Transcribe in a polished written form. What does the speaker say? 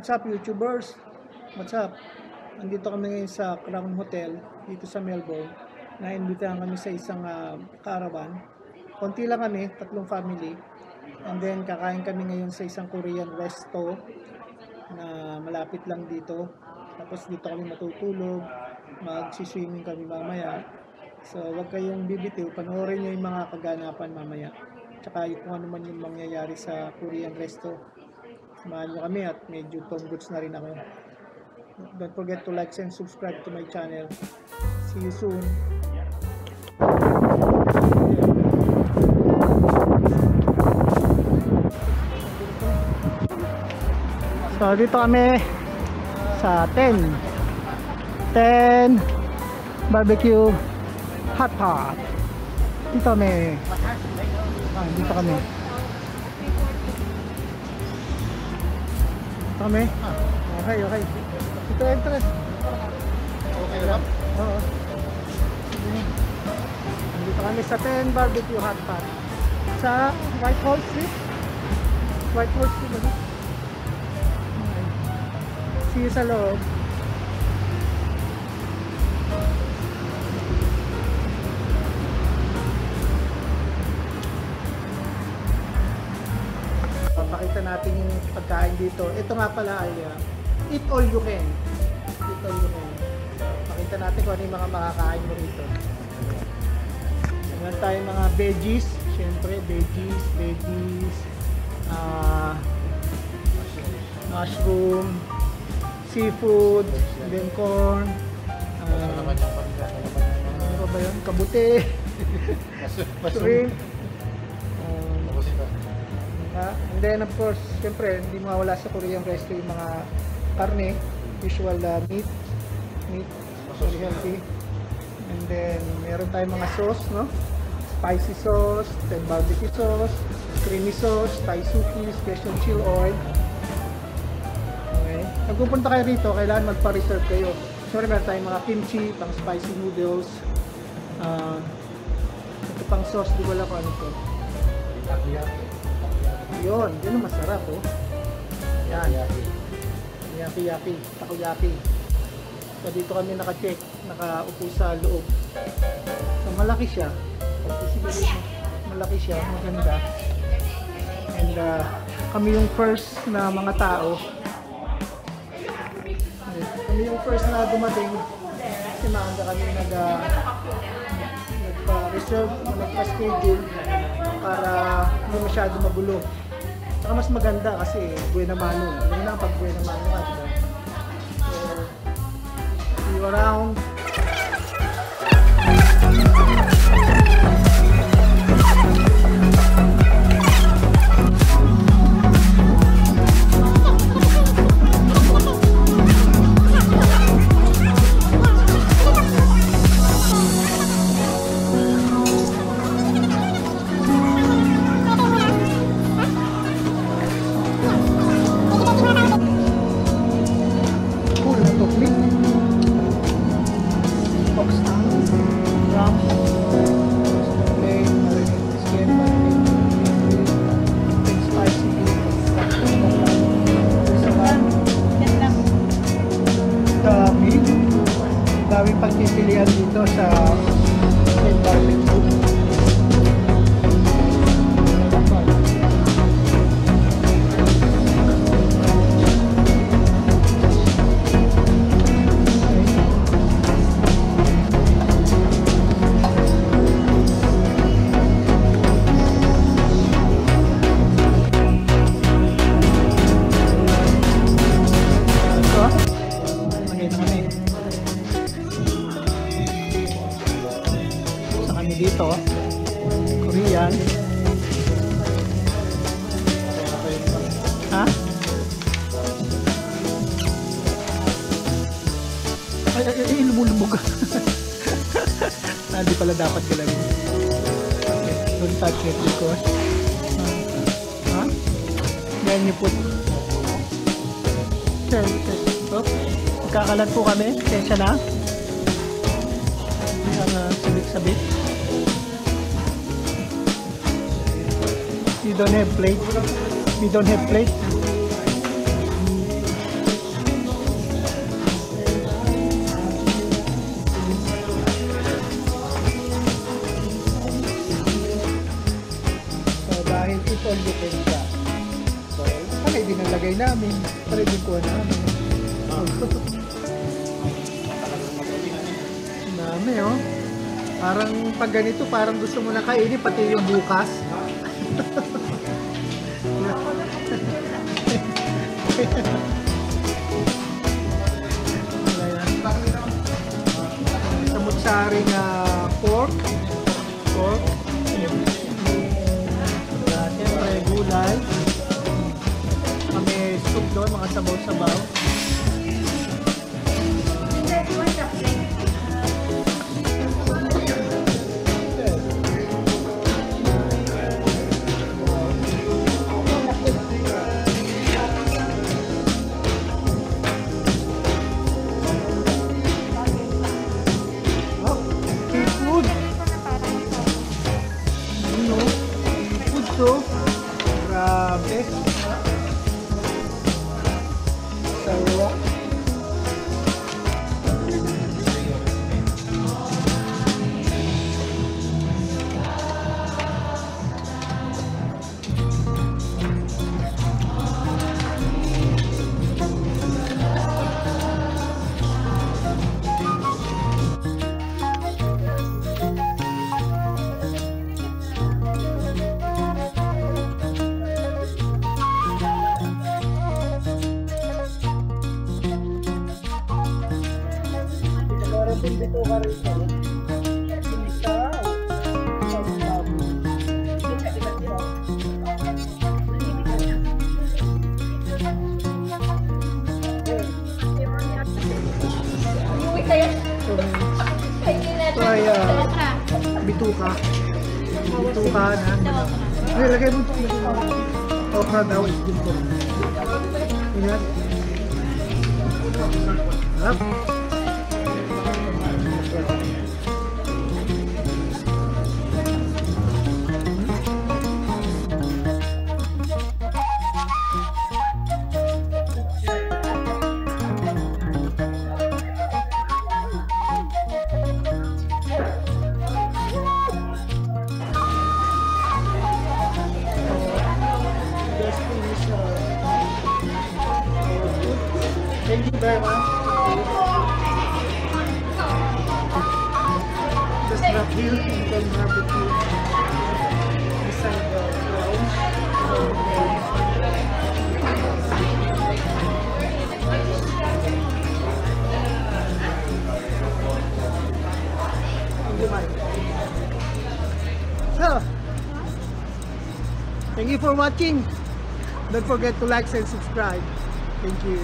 What's up, YouTubers? What's up? Nandito kami ngayon sa Crown Hotel dito sa Melbourne. Naimbitahan kami sa isang caravan. Konti lang kami, 3 family. And then kakain kami ngayon sa isang Korean resto na malapit lang dito. Tapos dito kami matutulog, magsiswimming kami mamaya. So wag kayong bibitiw, panoorin nyo yung mga kaganapan mamaya. Tsaka kung ano man yung mangyayari sa Korean resto. Samahan nyo kami at medyo tombots na rin ako. Don't forget to like and subscribe to my channel. See you soon. So dito kami sa 10 barbecue hot pot. Dito kami. Dito kami. Kami? Okay. Ito entrance. Okay lang? Oo. Dito kami sa 10 barbecue hot pot. Sa Whitehall Street. Whitehall Street. Okay. See you sa loob. Pakita natin yung pagkain dito. Ito nga pala ay eat all you can. Eat all you can. Pakita natin kung ano yung mga makakain mo rito. Meron tayong mga veggies. Siyempre, veggies, mushroom, seafood, then corn, ano ba yun? Kabute, shrimp. And then of course, siyempre, hindi mawala sa Korean resto yung mga karne, usual meat, very healthy. And then, meron tayong mga sauce, no? Spicy sauce, then barbecue sauce, creamy sauce, Thai suki, special chill oil. Okay. Pag pupunta kayo rito, kailangan magpa-reserve kayo. Siyempre, meron tayong mga kimchi, pang spicy noodles. Ito pang sauce, di ko alam kung ano ito. Yun ang masarap, oh. Yan. Yaki. Takoyaki. So dito kami naka-check, nakaupo sa loob. So malaki siya. Malaki siya, maganda. And kami yung first na mga tao. Kami yung first na dumating. Kasi maaga kami nagpa-reserve, nagpa-schedule para hindi masyado magulo. Saka mas maganda kasi buena mano. Ano lang pag buena mano ka, diba? So, see you around. Daming pagpipilian dito sa barbecue. Dito, Korean. Ha? Ay, lumulubog. Hindi pala dapat galawin. Okay, don't touch it because ha? Then you put magkakalat po kami. Kesa na ang sabit-sabit. We don't have plate. Ready ko na. Ang dami, oh. Parang pag ganito, parang gusto mo na kainin pati yung bukas. Samut-saring pork. Siyempre, gulay. Kami soup doon, mga sabaw-sabaw. Grabe. Sarap. Dito ka rin sa ito ay bituka na nilagay mo ito okra daw is good po yan harap. Thank you very much. Just wrap here and then barbecue beside the lounge. So, thank you for watching. Don't forget to like and subscribe. Thank you.